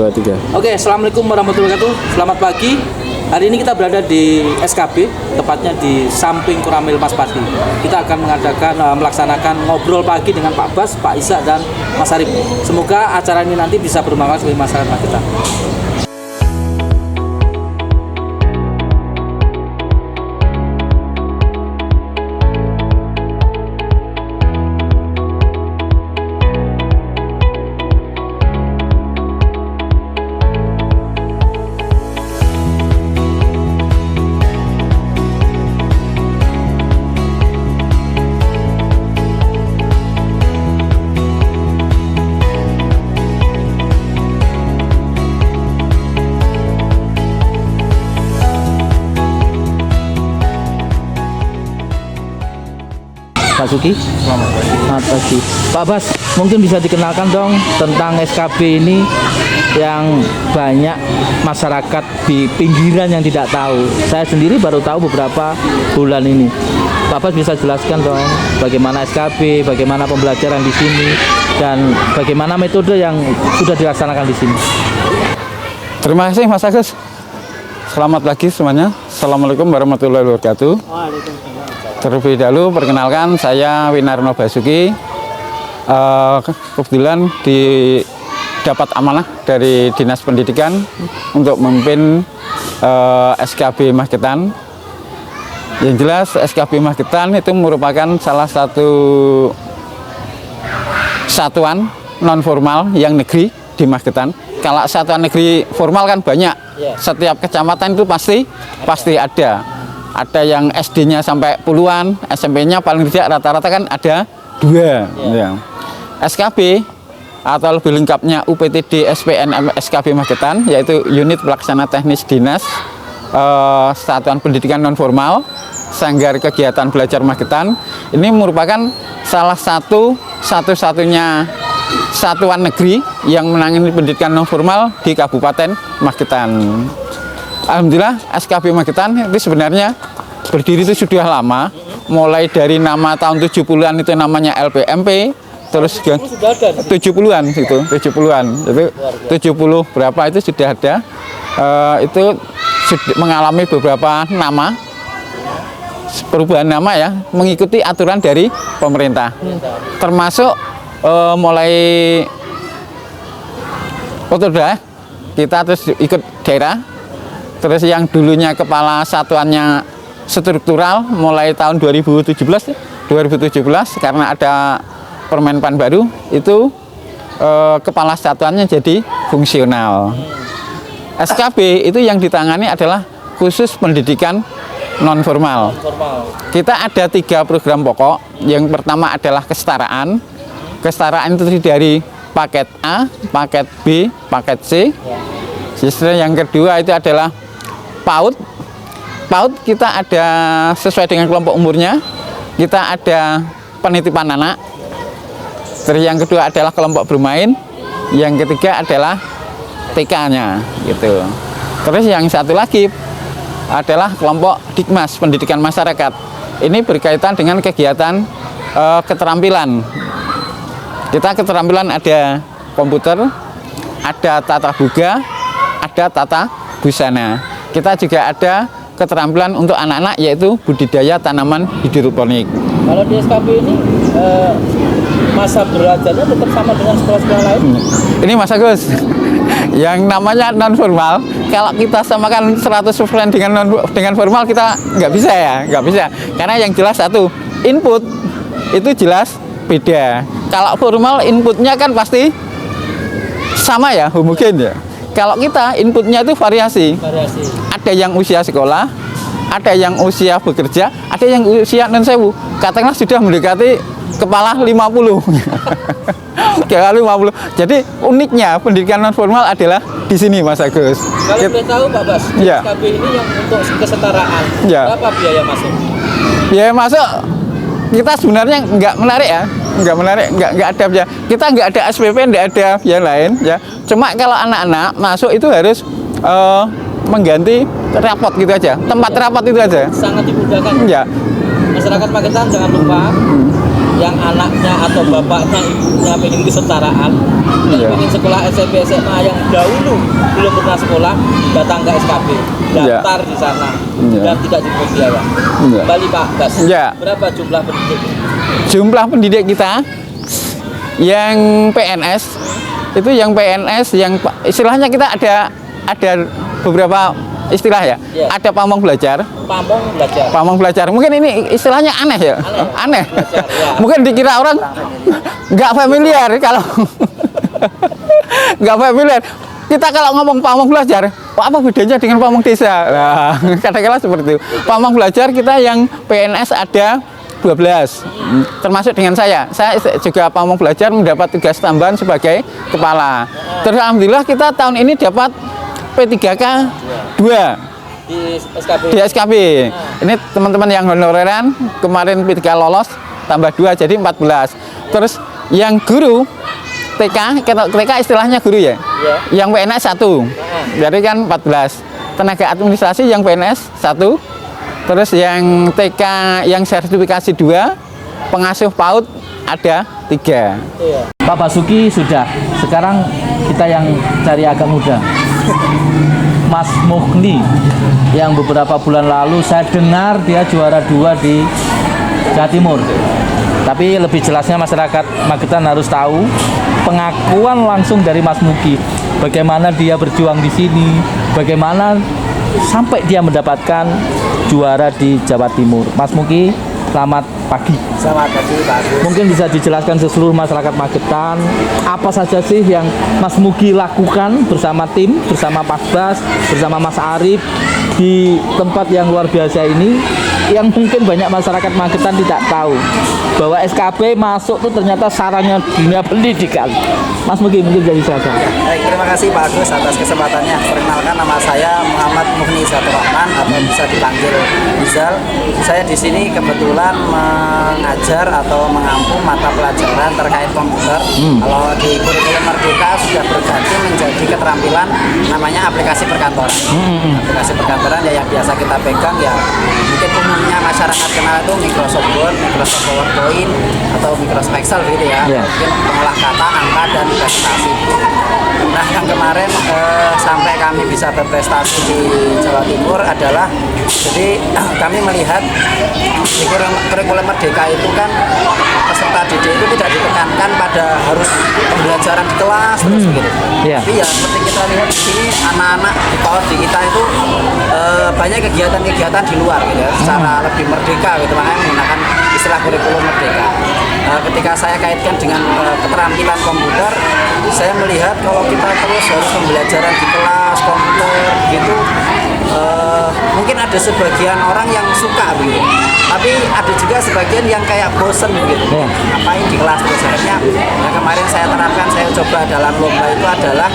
2, 3. Oke, assalamualaikum warahmatullahi wabarakatuh. Selamat pagi. Hari ini kita berada di SKB, tepatnya di samping Koramil Mas Padi. Kita akan melaksanakan ngobrol pagi dengan Pak Bas, Pak Isa, dan Mas Arif. Semoga acara ini nanti bisa bermanfaat bagi masyarakat kita. Pak Suki, selamat pagi. Pak Bas, mungkin bisa dikenalkan dong tentang SKB ini yang banyak masyarakat di pinggiran yang tidak tahu. Saya sendiri baru tahu beberapa bulan ini. Pak Bas bisa jelaskan dong bagaimana SKB, bagaimana pembelajaran di sini, dan bagaimana metode yang sudah dilaksanakan di sini. Terima kasih Mas Agus. Selamat pagi semuanya. Assalamualaikum warahmatullahi wabarakatuh. Terlebih dahulu perkenalkan, saya Winarno Basuki. Kebetulan dapat amanah dari Dinas Pendidikan untuk memimpin SKB Magetan. Yang jelas SKB Magetan itu merupakan salah satu satuan non formal yang negeri di Magetan. Kalau satuan negeri formal kan banyak, setiap kecamatan itu pasti ada. Ada yang SD-nya sampai puluhan, SMP-nya paling tidak rata-rata kan ada 2. Ya. SKB atau lebih lengkapnya UPTD SPNM SKB Magetan, yaitu Unit Pelaksana Teknis Dinas Satuan Pendidikan Non-Formal Sanggar Kegiatan Belajar Magetan. Ini merupakan salah satu-satunya satuan negeri yang menangani pendidikan non-formal di Kabupaten Magetan. Alhamdulillah SKB Magetan itu sebenarnya berdiri itu sudah lama, mulai dari nama tahun 70-an itu namanya LPMP, terus 70-an itu 70-an itu 70 berapa itu sudah ada, itu mengalami beberapa nama perubahan nama ya, mengikuti aturan dari pemerintah, termasuk mulai Otoda kita terus ikut daerah. Terus yang dulunya kepala satuannya struktural mulai tahun 2017 karena ada Permenpan baru itu kepala satuannya jadi fungsional. SKB itu yang ditangani adalah khusus pendidikan non formal. Kita ada 3 program pokok. Yang pertama adalah kesetaraan. Kesetaraan itu dari paket A, paket B, paket C. Yang kedua itu adalah PAUD. PAUD kita ada sesuai dengan kelompok umurnya. Kita ada penitipan anak. Terus yang kedua adalah kelompok bermain. Yang ketiga adalah TK-nya gitu. Terus yang satu lagi adalah kelompok Dikmas, pendidikan masyarakat. Ini berkaitan dengan kegiatan keterampilan. Kita keterampilan ada komputer, ada tata boga, ada tata busana. Kita juga ada keterampilan untuk anak-anak yaitu budidaya tanaman hidroponik. Kalau di SKB ini masa belajarnya tetap sama dengan sekolah-sekolah lain? Ini Mas Agus, yang namanya non formal, kalau kita samakan 100% dengan formal kita nggak bisa ya, nggak bisa. Karena yang jelas satu, input itu jelas beda. Kalau formal inputnya kan pasti sama ya, homogen ya. Kalau kita inputnya itu variasi. Ada yang usia sekolah, ada yang usia bekerja, ada yang usia non-sewu. Katakanlah sudah mendekati kepala 50. Kepala 50. Jadi uniknya pendidikan non formal adalah di sini Mas Agus. Kalau boleh tahu Pak Bas, ya. SKB ini yang untuk kesetaraan, berapa biaya masuk? Biaya masuk kita sebenarnya nggak menarik ya, nggak ada biaya. Kita nggak ada SPP, nggak ada yang lain ya. Cuma kalau anak-anak masuk itu harus mengganti rapot gitu aja, tempat rapot itu aja. Sangat dimudahkan. Ya. Masyarakat Magetan jangan lupa yang anaknya atau bapaknya ibunya pengen kesetaraan, Iya. pengen sekolah SMP SMA yang dahulu belum pernah sekolah, datang ke SKB, Iya. daftar di sana Iya. dan tidak dipungut biaya. Iya. Kembali Pak Bas, Iya. berapa jumlah pendidik? Jumlah pendidik kita yang PNS itu yang istilahnya kita ada beberapa istilah ya. Iya. Ada pamong belajar. Pamong belajar. Mungkin ini istilahnya aneh ya. Aneh. Belajar, ya. Mungkin dikira orang nggak familiar kalau nggak familiar. Kita kalau ngomong pamong belajar, apa bedanya dengan pamong desa? Nah, kadang-kadang seperti itu. Pamong belajar kita yang PNS ada 12, termasuk dengan saya. Saya juga pamong belajar mendapat tugas tambahan sebagai kepala. Terus alhamdulillah kita tahun ini dapat P3K 2 Di SKB. di SKB. Ini teman-teman yang honoreran kemarin P3 lolos tambah 2 jadi 14. Terus yang guru TK, TK istilahnya guru ya. Iya. Yang PNS 1. Jadi kan 14. Tenaga administrasi yang PNS 1. Terus yang TK yang sertifikasi 2, pengasuh PAUD ada 3. Iya. Pak Basuki sudah. Sekarang kita yang cari agak muda. Mas Mugni yang beberapa bulan lalu saya dengar dia juara 2 di Jawa Timur. Tapi lebih jelasnya masyarakat Magetan harus tahu pengakuan langsung dari Mas Mugi. Bagaimana dia berjuang di sini, bagaimana sampai dia mendapatkan juara di Jawa Timur. Mas Mugi, selamat pagi. Selamat pagi Pak Agus. Mungkin bisa dijelaskan ke seluruh masyarakat Magetan apa saja sih yang Mas Mugi lakukan bersama tim, bersama Pak Bas, bersama Mas Arif di tempat yang luar biasa ini, yang mungkin banyak masyarakat Magetan tidak tahu bahwa SKB masuk tuh ternyata sarangnya dunia pendidikan. Mas Mugi mungkin jadi saja. Baik, terima kasih Pak Agus atas kesempatannya. Perkenalkan, nama saya Muhammad Mugni Zatul Rahman atau bisa dipanggil Izal. Saya di sini kebetulan mengajar atau mengampu mata pelajaran terkait komputer. Kalau di kurikulum Merdeka sudah berganti menjadi keterampilan namanya aplikasi perkantoran. Aplikasi perkantoran ya yang biasa kita pegang ya mungkin umumnya masyarakat kenal itu Microsoft Word, Microsoft PowerPoint atau Microsoft Excel gitu ya. Yeah. Mungkin pengolah kata, angka dan presentasi. Nah, yang kemarin sampai kami bisa berprestasi di Jawa Timur adalah jadi kami melihat di kurikulum Merdeka itu kan peserta didik itu tidak ditekankan pada harus pembelajaran di kelas terus begitu. Iya. Tapi ya seperti kita lihat di sini anak-anak di PAUD di kita itu banyak kegiatan-kegiatan di luar gitu ya, secara lebih merdeka gitu, makanya menggunakan istilah kurikulum Merdeka. Ketika saya kaitkan dengan keterampilan komputer, saya melihat kalau kita terus harus pembelajaran di kelas komputer gitu, mungkin ada sebagian orang yang suka begitu, tapi ada juga sebagian yang kayak bosen begitu. Yeah. Ngapain di kelas terus akhirnya yang kemarin saya terapkan, saya coba dalam lomba itu adalah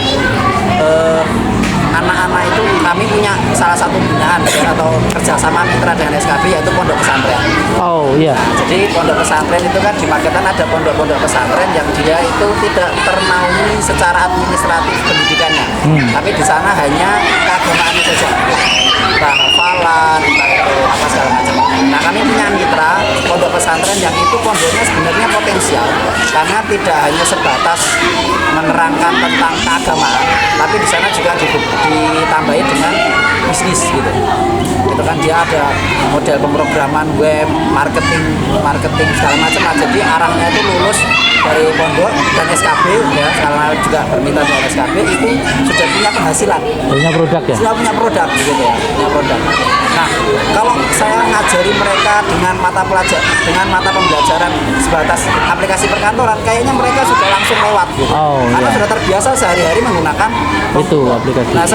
anak-anak itu kami punya salah satu binaan atau kerjasama mitra dengan SKB yaitu pondok pesantren. Oh iya. Jadi pondok pesantren itu kan di Magetan ada pondok-pondok pesantren yang dia itu tidak ternaungi secara administratif pendidikannya, tapi di sana hanya keagamaan saja, entah hafalan, entah itu apa segala macam. Nah, kami punya mitra pondok pesantren yang itu pondoknya sebenarnya potensial karena tidak hanya sebatas menerangkan tentang keagamaan, tapi di sana juga ditambahi dengan bisnis gitu. Itu kan dia ada model pemrograman web, marketing segala macam. Nah, jadi arahnya itu lulus dari pondok dan SKB ya, karena juga bermitra dengan SKB itu sudah punya penghasilan. Punya produk ya? Sudah punya produk gitu ya, punya produk. Nah, kalau saya ngajari mereka dengan mata pembelajaran sebatas aplikasi perkantoran, kayaknya mereka sudah langsung lewat gitu. Oh, karena iya. sudah terbiasa sehari-hari menggunakan Itu aplikasi. Nah,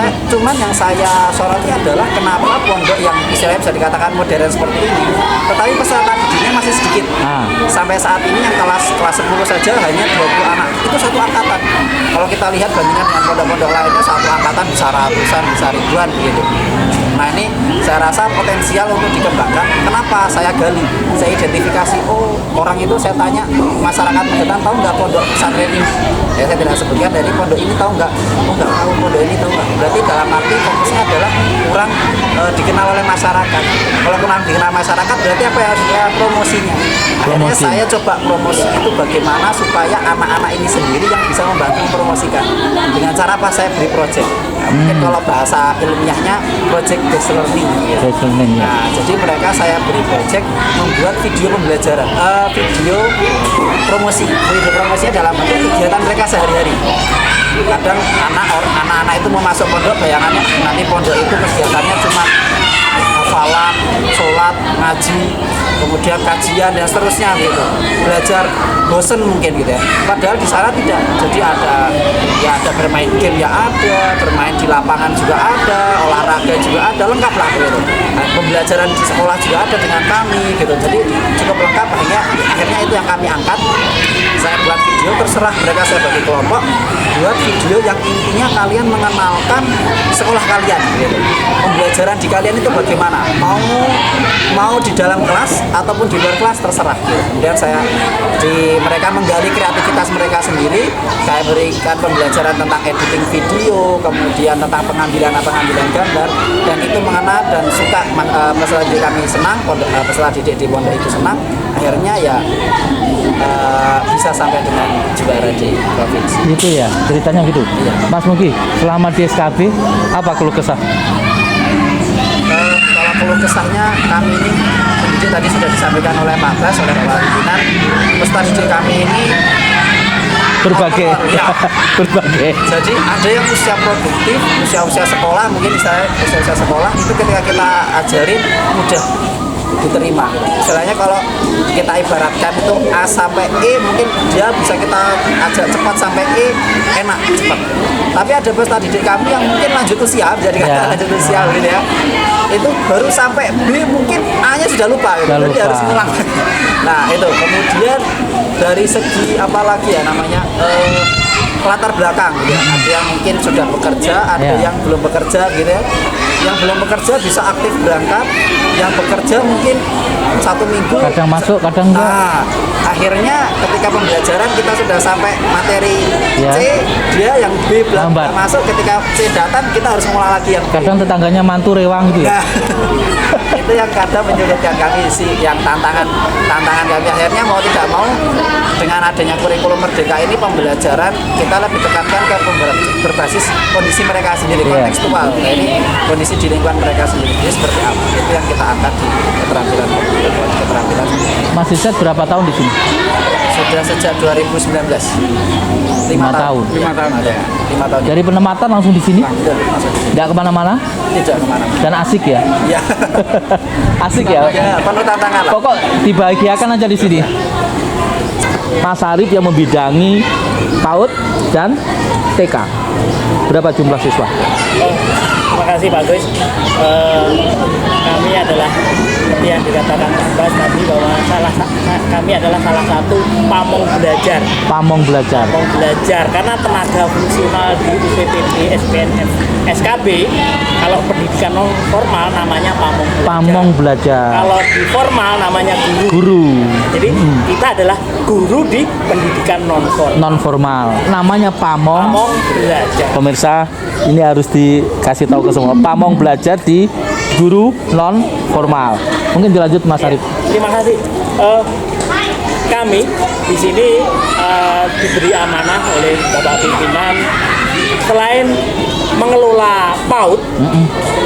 saya soroti adalah kenapa pondok yang istilahnya bisa dikatakan modern seperti ini, tetapi peserta didiknya masih sedikit. Sampai saat ini yang kelas 10 saja hanya 20 anak. Itu satu angkatan. Kalau kita lihat bandingkan dengan pondok-pondok lainnya, satu angkatan bisa ratusan, bisa ribuan gitu. Nah, ini saya saya rasa potensial untuk dikembangkan. Kenapa saya gali, saya identifikasi, oh orang itu saya tanya, masyarakat Magetan tahu nggak pondok pesantren ini? Ya saya tidak sebutkan dari pondok ini tahu nggak? Oh nggak tahu, pondok ini tahu nggak? Berarti dalam arti fokusnya adalah kurang dikenal oleh masyarakat. Kalau kurang dikenal masyarakat berarti apa yang harus promosinya? Akhirnya saya coba promosi itu bagaimana supaya anak-anak ini sendiri yang bisa membantu mempromosikan. Dengan cara apa? Saya beri project. Nah, mungkin kalau bahasa ilmiahnya project based learning. Ya. Based learning, ya. Nah, jadi mereka saya beri project membuat video pembelajaran, video promosi. Video promosinya dalam bentuk kegiatan mereka sehari-hari. Kadang anak-anak itu mau masuk pondok, bayangannya nanti pondok itu kegiatannya cuma hafalan, sholat, ngaji, kemudian kajian dan seterusnya gitu. Belajar bosen mungkin gitu ya. Padahal di sana tidak. Jadi ada bermain game ya ada, bermain di lapangan juga ada, olahraga juga ada, lengkap lah gitu. Nah, pembelajaran di sekolah juga ada dengan kami gitu. Jadi cukup lengkap. Akhirnya itu yang kami angkat. Saya buat video, terserah mereka, saya bagi kelompok, buat video yang intinya kalian mengenalkan sekolah kalian gitu. Pembelajaran di kalian itu bagaimana, mau di dalam kelas ataupun di luar kelas terserah gitu. Kemudian mereka menggali kreativitas mereka sendiri, saya berikan pembelajaran tentang editing video, kemudian tentang pengambilan gambar, dan itu mengena dan suka. Peserta didik kami senang, peserta didik di pondok itu senang, akhirnya ya bisa sampai dengan juara di provinsi. Itu ya ceritanya gitu. Iya. Mas Mugi, selama di SKB apa keluh kesah? Kalau keluh kesahnya kami ini pendidik tadi sudah disampaikan oleh Pak Bas, oleh Pak Pimpinan. Peserta didik kami ini Berbagai. ya. Berbagai. Jadi ada yang usia produktif, usia sekolah, mungkin misalnya usia sekolah itu ketika kita ajarin mudah diterima. Istilahnya kalau kita ibaratkan itu A sampai E, mungkin dia bisa kita ajak cepat sampai E, enak cepat. Tapi ada peserta didik kami yang mungkin lanjut usia, jadi kata lanjut usia gitu ya. Itu baru sampai B mungkin A-nya sudah lupa gitu. Jadi harus ngulang. Nah, itu kemudian dari segi apa lagi ya namanya latar belakang gitu ya. Ada yang mungkin sudah bekerja, ada yang belum bekerja gitu ya. Yang belum bekerja bisa aktif berangkat, yang bekerja mungkin 1 minggu Kadang masuk, kadang enggak. Nah, akhirnya ketika pembelajaran kita sudah sampai materi C, dia yang B belum masuk, ketika C datang kita harus mulai lagi yang B. Kadang tetangganya mantu rewang gitu ya. Nah, itu yang kadang menyulitkan kami sih, yang tantangan kami. Akhirnya mau tidak mau dengan adanya kurikulum merdeka ini pembelajaran kita lebih tekankan ke berbasis kondisi mereka sendiri, kontekstual. Nah, ini kondisi di lingkungan mereka sendiri. Jadi seperti apa? Itu yang kita angkat di keterampilan. Mas Iset berapa tahun di sini? Sudah sejak 2019. 5 tahun. 5 tahun ada. 5 tahun. Dari penempatan langsung di sini? Nggak kemana-mana? Tidak kemana-mana. Dan asik ya? Iya. Asik ya? Ya, penuh tantangan lah. Pokok dibahagiakan aja di sini. Mas Arif yang membidangi PAUD dan TK. Berapa jumlah siswa? Terima kasih Pak Gus. Kami adalah seperti yang dikatakan Pak Bas tadi bahwa kami adalah salah satu pamong belajar. Pamong belajar. Pamong belajar karena tenaga fungsional di UPPD SPNF SKB kalau pendidikan non formal namanya pamong belajar. Pamong belajar. Kalau di formal namanya guru. Guru. Jadi kita adalah guru di pendidikan non formal. Non formal. Namanya pamong. Pamong belajar. Pemirsa, ini harus dikasih tahu ke semua. Pamong belajar di guru non formal. Mungkin dilanjut Mas Arif. Terima kasih. Kami di sini diberi amanah oleh Bapak Pimpinan selain mengelola PAUD,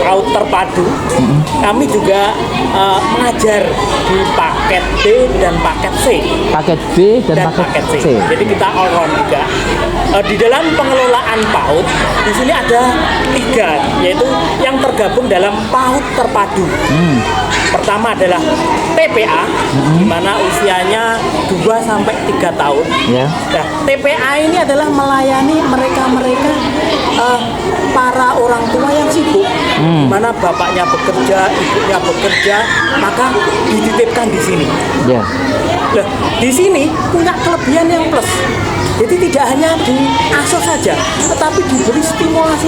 PAUD terpadu, kami juga mengajar di paket B dan paket C. Paket B dan paket C. Jadi kita all round juga. Di dalam pengelolaan PAUD di sini ada 3, yaitu yang tergabung dalam PAUD terpadu. Pertama adalah TPA, di mana usianya 2 sampai 3 tahun. Ya. Nah, TPA ini adalah melayani mereka-mereka para orang tua yang sibuk, di mana bapaknya bekerja, ibunya bekerja, maka dititipkan di sini. Ya. Nah, di sini punya kelebihan yang plus. Jadi tidak hanya diasuh saja, tetapi diberi stimulasi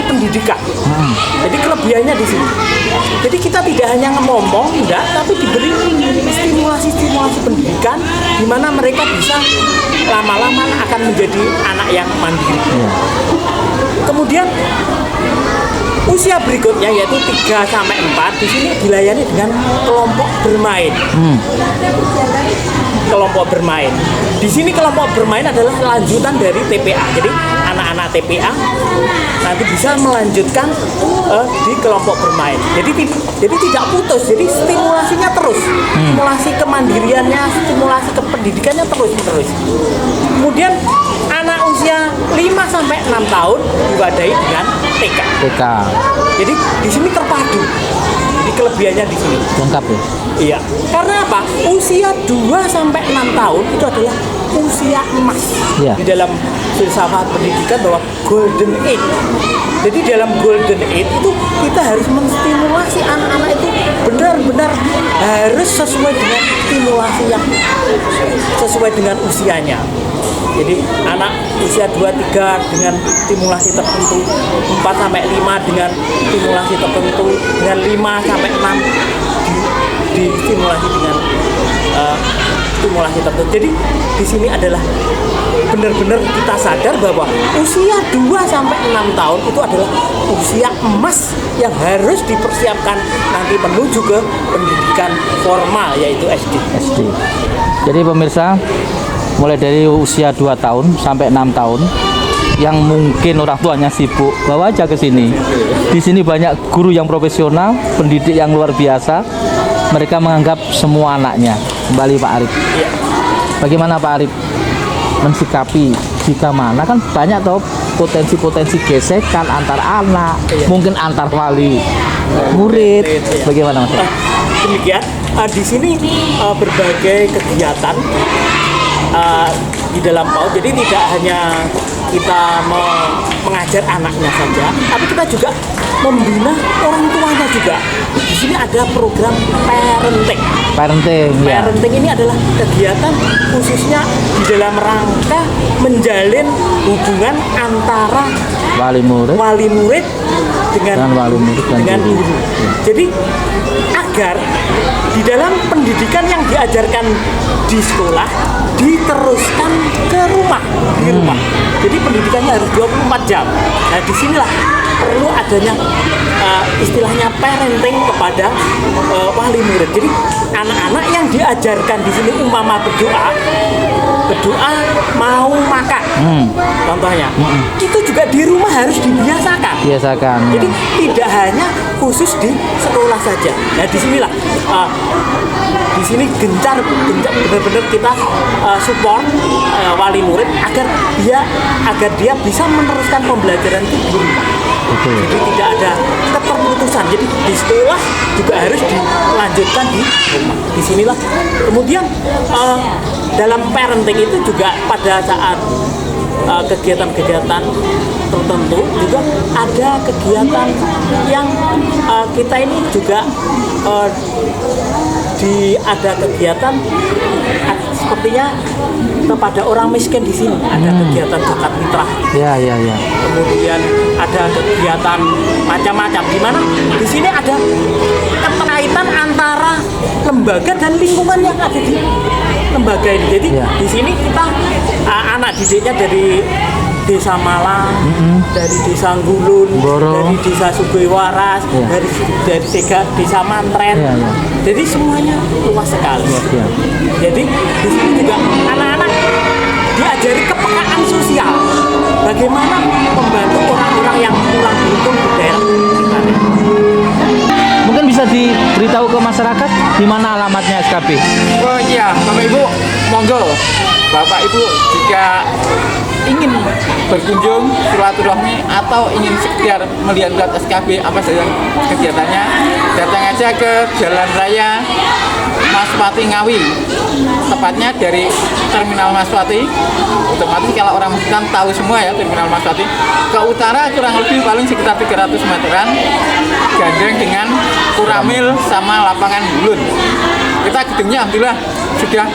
pendidikan. Jadi kelebihannya di sini. Jadi tidak hanya ngomong, enggak, tapi diberi stimulasi pendidikan di mana mereka bisa lama-lama akan menjadi anak yang mandiri. Kemudian usia berikutnya yaitu 3 sampai 4 di sini dilayani dengan kelompok bermain. Kelompok bermain. Di sini kelompok bermain adalah lanjutan dari TPA. Jadi anak-anak TPA nanti bisa melanjutkan di kelompok bermain. Jadi tidak putus. Jadi stimulasinya terus. Stimulasi kemandiriannya, stimulasi kependidikannya terus. Kemudian anak usia 5 sampai 6 tahun diwadahi dengan TK. Jadi di sini terpadu. Jadi kelebihannya di sini. Lengkap ya. Iya. Karena apa? Usia 2 sampai 6 tahun itu adalah usia emas. Iya. Di dalam filsafat pendidikan bahwa golden age. Jadi dalam golden age itu kita harus menstimulasi anak-anak itu benar-benar harus sesuai dengan stimulasi yang sesuai dengan usianya. Jadi anak usia 2-3 dengan stimulasi tertentu, 4 sampai 5 dengan stimulasi tertentu, dengan 5 sampai 6 distimulasi dengan stimulasi tertentu. Jadi di sini adalah benar-benar kita sadar bahwa usia 2 sampai 6 tahun itu adalah usia emas yang harus dipersiapkan nanti menuju ke pendidikan formal yaitu SD. Jadi pemirsa, mulai dari usia 2 tahun sampai 6 tahun yang mungkin orang tuanya sibuk, bawa aja ke sini. Di sini banyak guru yang profesional, pendidik yang luar biasa. Mereka menganggap semua anaknya. Kembali Pak Arif. Bagaimana Pak Arif mensikapi jika mana kan banyak toh potensi-potensi gesekan antar anak, mungkin antar wali murid. Bagaimana Mas? Demikian di sini berbagai kegiatan di dalam PAUD. Jadi tidak hanya kita mengajar anaknya saja, tapi kita juga membina orang tuanya juga. Di sini ada program parenting. Parenting ini adalah kegiatan khususnya di dalam rangka menjalin hubungan antara wali murid dengan guru. Jadi agar di dalam pendidikan yang diajarkan di sekolah diteruskan ke rumah, di rumah. Jadi pendidikannya harus 24 jam. Nah, disinilah perlu adanya istilahnya parenting kepada wali murid. Jadi anak-anak yang diajarkan di sini umpama berdoa mau makan, contohnya, itu juga di rumah harus dibiasakan. Jadi tidak hanya khusus di sekolah saja. Nah, disinilah di sini gencar benar-benar kita support wali murid agar dia bisa meneruskan pembelajaran itu di rumah. Jadi tidak ada keterputusan. Jadi di sekolah juga harus dilanjutkan di rumah. Disinilah kemudian dalam parenting itu juga pada saat kegiatan-kegiatan tertentu juga ada kegiatan yang kita ini juga ada kegiatan sepertinya kepada orang miskin di sini ada kegiatan zakat fitrah. Kemudian ada kegiatan macam-macam di mana di sini ada keterkaitan antara lembaga dan lingkungan yang ada di lembaga ini. Jadi di sini kita anak didiknya dari Desa Malang, dari Desa Nggulun, dari Desa Sugoi Waras, dari Desa Mantren. Jadi semuanya luas sekali. Jadi di sini juga anak-anak diajari kepekaan sosial. Bagaimana membantu orang-orang yang kurang beruntung di daerah sekitarnya. Mungkin bisa diberitahu ke masyarakat di mana alamatnya SKB? Oh iya, Bapak Ibu, monggo. Bapak Ibu jika ingin berkunjung silaturahmi atau ingin sekedar melihat SKB apa saja kegiatannya, datang aja ke Jalan Raya Maswati Ngawi, tepatnya dari Terminal Maswati. Otomatis kalau orang Muslim tahu semua ya Terminal Maswati. Ke utara kurang lebih paling sekitar 300 meteran, gandeng dengan Kuramil sama lapangan Bulun. Kita gedungnya alhamdulillah sudah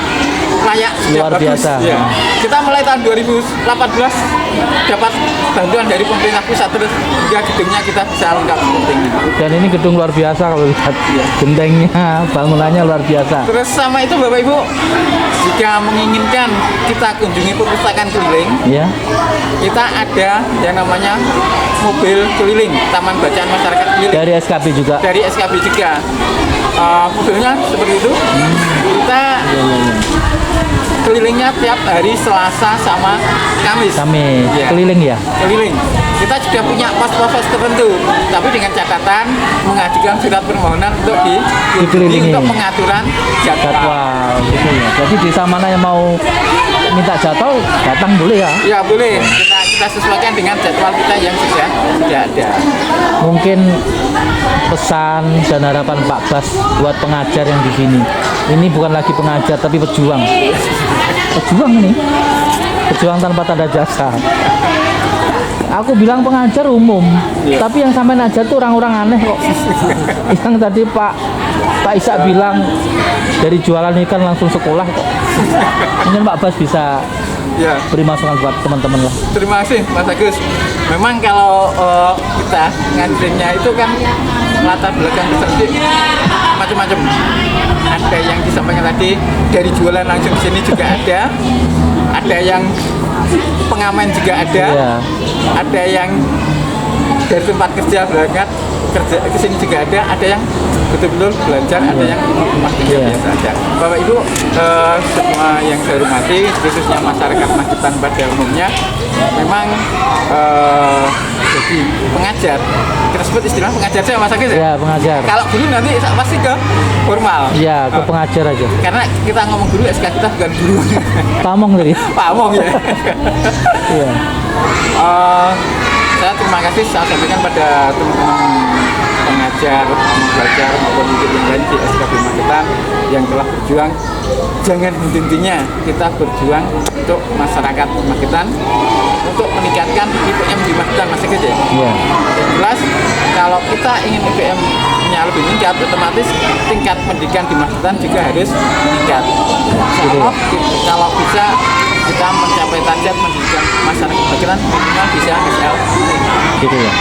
layak, sudah luar bagus. biasa. Ya. Kita mulai tahun 2018 dapat bantuan dari pemerintah pusat terus hingga gedungnya kita bisa lengkap seperti ini. Dan ini gedung luar biasa kalau lihat gentengnya, bangunannya luar biasa. Terus sama itu Bapak Ibu, jika menginginkan kita kunjungi perpustakaan keliling, Ya, kita ada yang namanya mobil keliling Taman Bacaan Masyarakat Keliling dari SKB juga. dari SKB juga. Mobilnya seperti itu. Kita kelilingnya tiap hari Selasa sama Kamis. Kami Iya. keliling ya. Keliling. Kita sudah punya pos-pos tertentu, tapi dengan catatan mengajukan surat permohonan untuk Dikelilingi. untuk pengaturan jadwal. Jadwal gitu ya. Jadi desa mana yang mau minta jadwal datang boleh ya. Ya boleh. Kita sesuaikan dengan jadwal kita yang sudah ada. Mungkin pesan dan harapan Pak Bas buat pengajar yang di sini. Ini bukan lagi pengajar tapi pejuang. Pejuang ini. Pejuang tanpa tanda jasa. Aku bilang pengajar umum, tapi yang sampai ajar tuh orang-orang aneh kok. Yang tadi Pak Isa bilang dari jualan ikan langsung sekolah kok. Mungkin Pak Bas bisa Ya. beri masukan buat teman-teman lah. Terima kasih Mas Agus. Memang kalau kita ngajarnya itu kan latar belakang peserta macam-macam. Ada yang disampaikan tadi dari jualan langsung ke sini juga ada. Ada yang pengamen juga ada. Iya. Ada yang dari tempat kerja berangkat kerja ke sini juga ada. Ada yang betul-betul belajar, ada yang rumah tinggal Iya. biasa aja. Bapak Ibu, semua yang saya hormati, khususnya masyarakat Magetan pada umumnya, memang jadi pengajar. Kita sebut istilah pengajar saya Mas Agus ya. Ya, pengajar. Kalau guru nanti pasti ke formal. Ya, ke pengajar aja. Karena kita ngomong guru, SK kita bukan guru. Pamong tadi. Pak Among ya. Iya. Saya terima kasih saya sampaikan pada teman-teman pengajar, pembelajar maupun murid yang lain di SKB Magetan yang telah berjuang. Jangan henti-hentinya kita berjuang untuk masyarakat Magetan, untuk meningkatkan IPM di Magetan, Mas Agus ya. Iya. Jelas kalau kita ingin IPM-nya lebih meningkat, otomatis tingkat pendidikan di Magetan juga harus meningkat. Kalau bisa kita mencapai target pendidikan masyarakat Magetan minimal bisa SL. Gitu ya.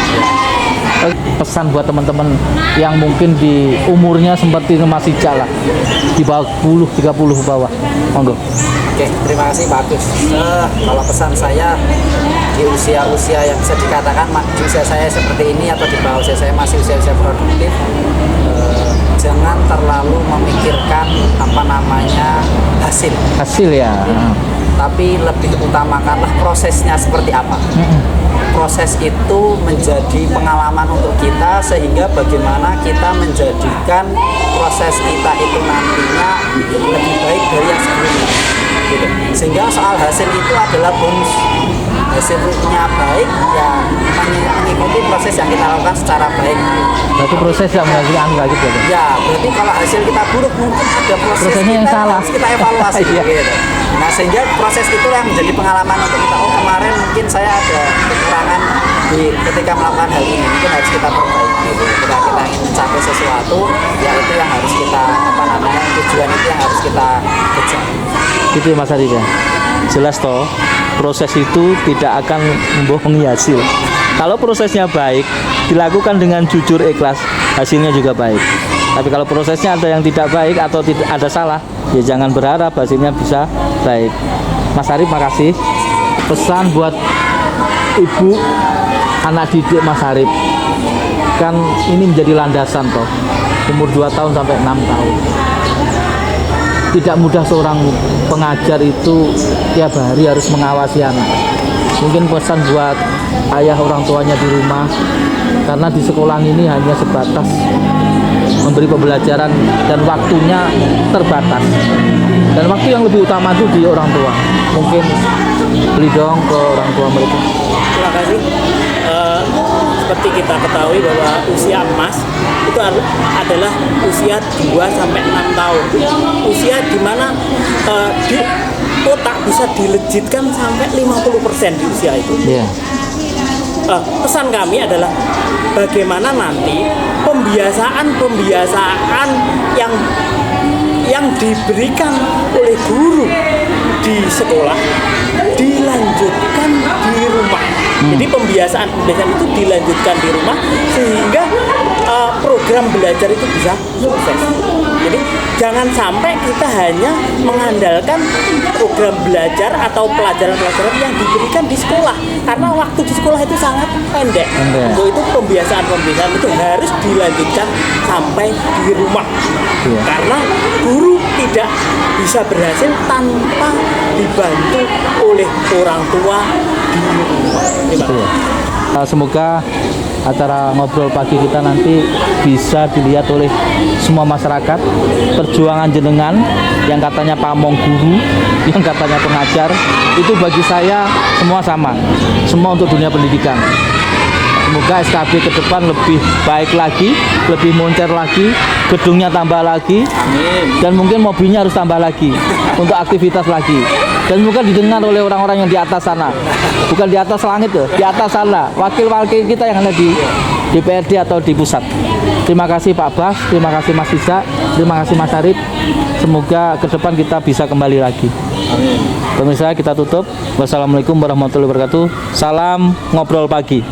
Pesan buat teman-teman yang mungkin di umurnya seperti masih jalan di bawah 30 ke bawah. Monggo. Oke, terima kasih Pak Agus. Kalau pesan saya di usia-usia yang bisa dikatakan di usia saya seperti ini atau di bawah usia saya masih usia-usia produktif, jangan terlalu memikirkan hasil, Ya. tapi lebih utamakanlah prosesnya seperti apa. Proses itu menjadi pengalaman untuk kita sehingga bagaimana kita menjadikan proses kita itu nantinya lebih baik dari yang sebelumnya gitu. Sehingga soal hasil itu adalah bonus. Hasilnya baik ya mengikuti proses yang kita lakukan secara baik. Berarti proses yang menghasilkan lagi gitu. Ya, berarti kalau hasil kita buruk mungkin ada Prosesnya yang kita salah. harus kita evaluasi Iya. gitu. Nah, sehingga proses itu yang menjadi pengalaman untuk kita. Oh, kemarin mungkin saya ada kekurangan ketika melakukan hal ini, mungkin harus kita perbaiki gitu. Ketika kita ingin mencapai sesuatu, ya itu yang harus kita tujuan itu yang harus kita kejar. Gitu ya Mas Arif ya. Jelas toh, proses itu tidak akan membohongi hasil. Kalau prosesnya baik, dilakukan dengan jujur ikhlas, hasilnya juga baik. Tapi kalau prosesnya ada yang tidak baik atau tidak ada salah, ya jangan berharap hasilnya bisa baik. Mas Arif, makasih. Pesan buat ibu anak didik Mas Arif. Kan ini menjadi landasan toh. Umur 2 tahun sampai 6 tahun. Tidak mudah seorang pengajar itu tiap hari harus mengawasi anak. Mungkin pesan buat ayah orang tuanya di rumah, karena di sekolah ini hanya sebatas memberi pembelajaran dan waktunya terbatas. Dan waktu yang lebih utama itu di orang tua. Mungkin beli dong ke orang tua mereka. Terima kasih. Seperti kita ketahui bahwa usia emas itu adalah usia 2 sampai 6 tahun. Usia di mana di otak bisa dilejitkan sampai 50% di usia itu. Iya. Pesan kami adalah bagaimana nanti pembiasaan yang diberikan oleh guru di sekolah dilanjutkan di rumah Jadi pembiasaan itu dilanjutkan di rumah sehingga program belajar itu bisa sukses. Jadi jangan sampai kita hanya mengandalkan program belajar atau pelajaran-pelajaran yang diberikan di sekolah, karena waktu di sekolah itu sangat pendek. Untuk itu pembiasaan itu harus dilanjutkan sampai di rumah. Karena guru tidak bisa berhasil tanpa dibantu oleh orang tua di rumah. Semoga acara ngobrol pagi kita nanti bisa dilihat oleh semua masyarakat. Perjuangan jenengan yang katanya pamong guru, yang katanya pengajar, itu bagi saya semua sama, semua untuk dunia pendidikan. Semoga SKB ke depan lebih baik lagi, lebih moncer lagi, gedungnya tambah lagi, dan mungkin mobilnya harus tambah lagi untuk aktivitas lagi. Dan semoga didengar oleh orang-orang yang di atas sana, bukan di atas langit loh, di atas sana, wakil-wakil kita yang ada di DPRD atau di pusat. Terima kasih Pak Bas, terima kasih Mas Isa, terima kasih Mas Arif. Semoga ke depan kita bisa kembali lagi. Pemirsa, kita tutup. Wassalamualaikum warahmatullahi wabarakatuh. Salam ngobrol pagi.